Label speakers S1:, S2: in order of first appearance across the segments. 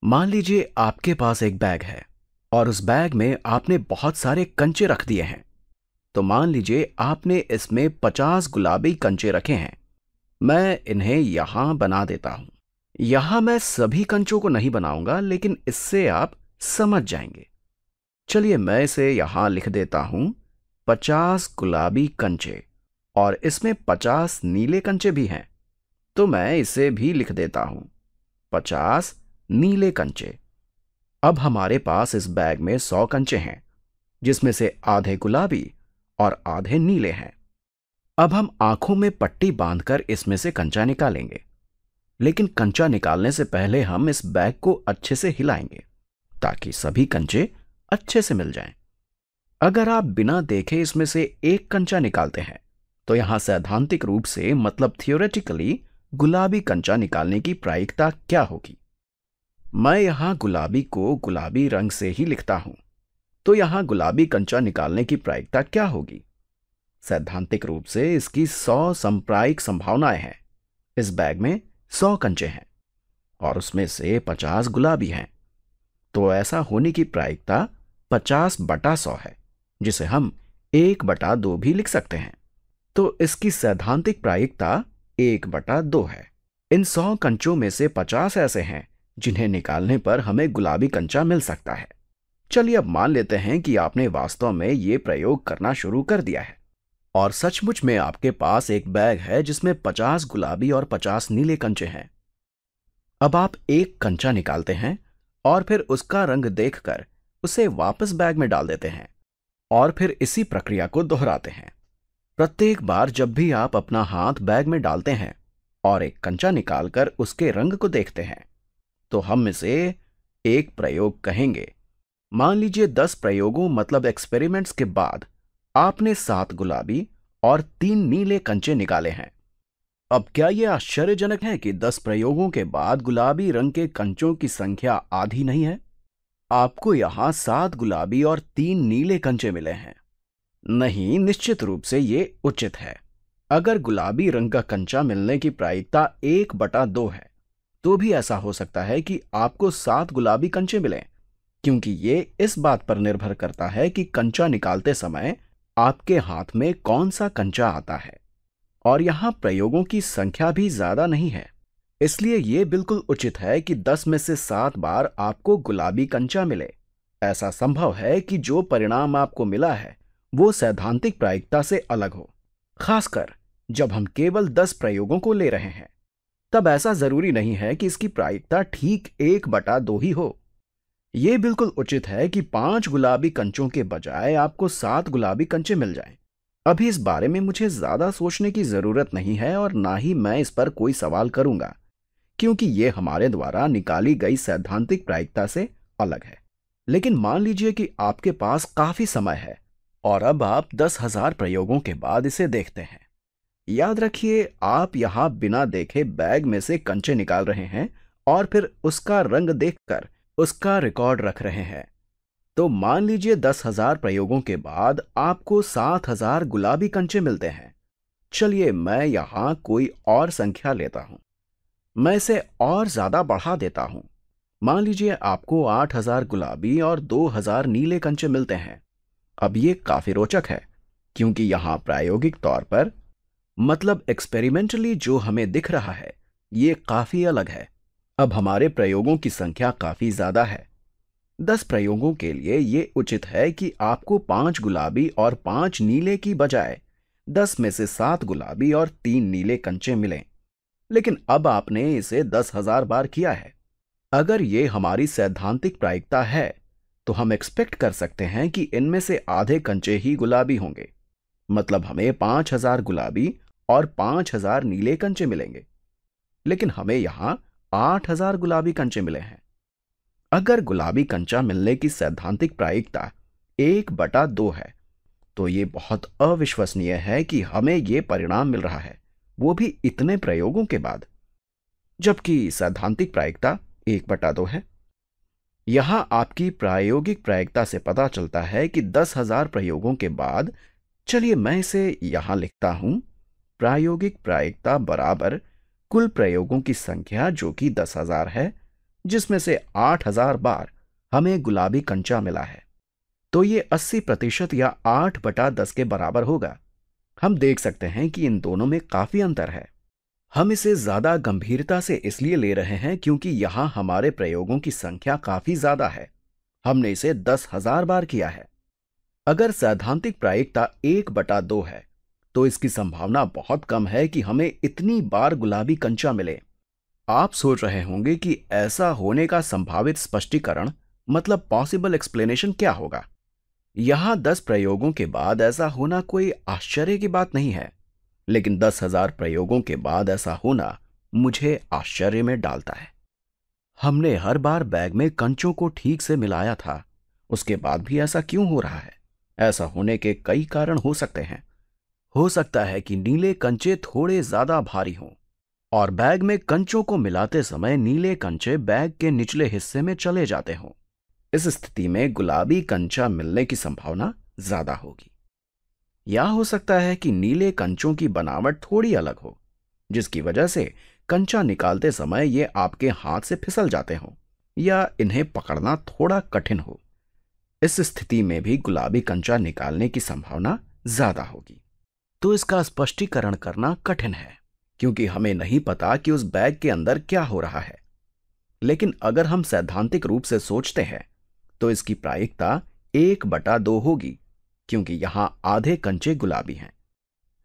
S1: मान लीजिए आपके पास एक बैग है और उस बैग में आपने बहुत सारे कंचे रख दिए हैं। तो मान लीजिए आपने इसमें 50 गुलाबी कंचे रखे हैं। मैं इन्हें यहां बना देता हूं। यहां मैं सभी कंचों को नहीं बनाऊंगा, लेकिन इससे आप समझ जाएंगे। चलिए मैं इसे यहां लिख देता हूं, 50 गुलाबी कंचे। और इसमें 50 नीले कंचे भी हैं, तो मैं इसे भी लिख देता हूं, 50 नीले कंचे। अब हमारे पास इस बैग में 100 कंचे हैं, जिसमें से आधे गुलाबी और आधे नीले हैं। अब हम आंखों में पट्टी बांधकर इसमें से कंचा निकालेंगे। लेकिन कंचा निकालने से पहले हम इस बैग को अच्छे से हिलाएंगे, ताकि सभी कंचे अच्छे से मिल जाएं। अगर आप बिना देखे इसमें से एक कंचा निकालते हैं, तो यहां सैद्धांतिक रूप से मतलब थियोरेटिकली गुलाबी कंचा निकालने की प्रायिकता क्या होगी? मैं यहां गुलाबी को गुलाबी रंग से ही लिखता हूं, तो यहां गुलाबी कंचा निकालने की प्रायिकता क्या होगी? सैद्धांतिक रूप से इसकी 100 संप्रायिक संभावनाएं हैं। इस बैग में 100 कंचे हैं और उसमें से 50 गुलाबी हैं, तो ऐसा होने की प्रायिकता 50/100 है, जिसे हम 1/2 भी लिख सकते हैं। तो इसकी सैद्धांतिक प्रायिकता 1/2 है। इन 100 कंचों में से 50 ऐसे हैं जिन्हें निकालने पर हमें गुलाबी कंचा मिल सकता है। चलिए अब मान लेते हैं कि आपने वास्तव में ये प्रयोग करना शुरू कर दिया है और सचमुच में आपके पास एक बैग है जिसमें 50 गुलाबी और 50 नीले कंचे हैं। अब आप एक कंचा निकालते हैं और फिर उसका रंग देखकर उसे वापस बैग में डाल देते हैं और फिर इसी प्रक्रिया को दोहराते हैं। प्रत्येक बार जब भी आप अपना हाथ बैग में डालते हैं और एक कंचा निकालकर उसके रंग को देखते हैं, तो हम इसे एक प्रयोग कहेंगे। मान लीजिए 10 प्रयोगों मतलब एक्सपेरिमेंट्स के बाद आपने 7 गुलाबी और 3 नीले कंचे निकाले हैं। अब क्या यह आश्चर्यजनक है कि 10 प्रयोगों के बाद गुलाबी रंग के कंचों की संख्या आधी नहीं है? आपको यहां 7 गुलाबी और 3 नीले कंचे मिले हैं। नहीं, निश्चित रूप से ये उचित है। अगर गुलाबी रंग का कंचा मिलने की प्रायिकता 1/2 है, तो भी ऐसा हो सकता है कि आपको 7 गुलाबी कंचे मिलें, क्योंकि ये इस बात पर निर्भर करता है कि कंचा निकालते समय आपके हाथ में कौन सा कंचा आता है। और यहां प्रयोगों की संख्या भी ज्यादा नहीं है, इसलिए ये बिल्कुल उचित है कि 10 में से 7 बार आपको गुलाबी कंचा मिले। ऐसा संभव है कि जो परिणाम आपको मिला है वो सैद्धांतिक प्रायिकता से अलग हो, खासकर जब हम केवल 10 प्रयोगों को ले रहे हैं। तब ऐसा जरूरी नहीं है कि इसकी प्रायिकता ठीक 1/2 ही हो। यह बिल्कुल उचित है कि 5 गुलाबी कंचों के बजाय आपको 7 गुलाबी कंचे मिल जाएं। अभी इस बारे में मुझे ज्यादा सोचने की जरूरत नहीं है और ना ही मैं इस पर कोई सवाल करूंगा, क्योंकि यह हमारे द्वारा निकाली गई सैद्धांतिक प्रायिकता से अलग है। लेकिन मान लीजिए कि आपके पास काफी समय है और अब आप 10,000 प्रयोगों के बाद इसे देखते हैं। याद रखिए, आप यहां बिना देखे बैग में से कंचे निकाल रहे हैं और फिर उसका रंग देखकर उसका रिकॉर्ड रख रहे हैं। तो मान लीजिए 10,000 प्रयोगों के बाद आपको 7,000 गुलाबी कंचे मिलते हैं। चलिए मैं यहां कोई और संख्या लेता हूं। मैं इसे और ज्यादा बढ़ा देता हूं। मान लीजिए आपको 8,000 गुलाबी और 2,000 नीले कंचे मिलते हैं। अब ये काफी रोचक है, क्योंकि यहां प्रायोगिक तौर पर मतलब एक्सपेरिमेंटली जो हमें दिख रहा है ये काफी अलग है। अब हमारे प्रयोगों की संख्या काफी ज्यादा है। 10 प्रयोगों के लिए ये उचित है कि आपको 5 गुलाबी और 5 नीले की बजाय 10 में से 7 गुलाबी और 3 नीले कंचे मिलें। लेकिन अब आपने इसे 10,000 बार किया है। अगर ये हमारी सैद्धांतिक प्रायिकता है, तो हम एक्सपेक्ट कर सकते हैं कि इनमें से आधे कंचे ही गुलाबी होंगे। मतलब हमें 5,000 गुलाबी और 5,000 नीले कंचे मिलेंगे। लेकिन हमें यहां 8,000 गुलाबी कंचे मिले हैं। अगर गुलाबी कंचा मिलने की सैद्धांतिक प्रायिकता 1/2 है, तो ये बहुत अविश्वसनीय है कि हमें ये परिणाम मिल रहा है, वो भी इतने प्रयोगों के बाद, जबकि सैद्धांतिक प्रायिकता 1/2 है। यहां आपकी प्रायोगिक प्रायिकता से पता चलता है कि 10,000 प्रयोगों के बाद, चलिए मैं इसे यहां लिखता हूं, प्रायोगिक प्रायिकता बराबर कुल प्रयोगों की संख्या जो कि 10,000 है, जिसमें से 8000 बार हमें गुलाबी कंचा मिला है, तो ये 80% या 8/10 के बराबर होगा। हम देख सकते हैं कि इन दोनों में काफी अंतर है। हम इसे ज्यादा गंभीरता से इसलिए ले रहे हैं क्योंकि यहां हमारे प्रयोगों की संख्या काफी ज्यादा है। हमने इसे 10,000 बार किया है। अगर सैद्धांतिक प्रायिकता 1/2 है, तो इसकी संभावना बहुत कम है कि हमें इतनी बार गुलाबी कंचा मिले। आप सोच रहे होंगे कि ऐसा होने का संभावित स्पष्टीकरण, मतलब पॉसिबल एक्सप्लेनेशन क्या होगा। यहां 10 प्रयोगों के बाद ऐसा होना कोई आश्चर्य की बात नहीं है, लेकिन 10,000 प्रयोगों के बाद ऐसा होना मुझे आश्चर्य में डालता है। हमने हर बार बैग में कंचों को ठीक से मिलाया था, उसके बाद भी ऐसा क्यों हो रहा है? ऐसा होने के कई कारण हो सकते हैं। हो सकता है कि नीले कंचे थोड़े ज्यादा भारी हों और बैग में कंचों को मिलाते समय नीले कंचे बैग के निचले हिस्से में चले जाते हों। इस स्थिति में गुलाबी कंचा मिलने की संभावना ज्यादा होगी। या हो सकता है कि नीले कंचों की बनावट थोड़ी अलग हो, जिसकी वजह से कंचा निकालते समय ये आपके हाथ से फिसल जाते हों या इन्हें पकड़ना थोड़ा कठिन हो। इस स्थिति में भी गुलाबी कंचा निकालने की संभावना ज्यादा होगी। तो इसका स्पष्टीकरण करना कठिन है, क्योंकि हमें नहीं पता कि उस बैग के अंदर क्या हो रहा है। लेकिन अगर हम सैद्धांतिक रूप से सोचते हैं, तो इसकी प्रायिकता 1/2 होगी, क्योंकि यहां आधे कंचे गुलाबी हैं।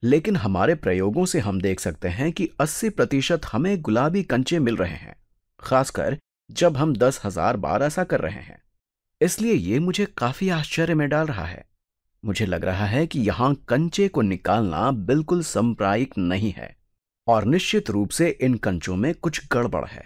S1: लेकिन हमारे प्रयोगों से हम देख सकते हैं कि 80% हमें गुलाबी कंचे मिल रहे हैं, खासकर जब हम 10,000 बार ऐसा कर रहे हैं। इसलिए ये मुझे काफी आश्चर्य में डाल रहा है। मुझे लग रहा है कि यहां कंचे को निकालना बिल्कुल संप्रायिक नहीं है और निश्चित रूप से इन कंचों में कुछ गड़बड़ है।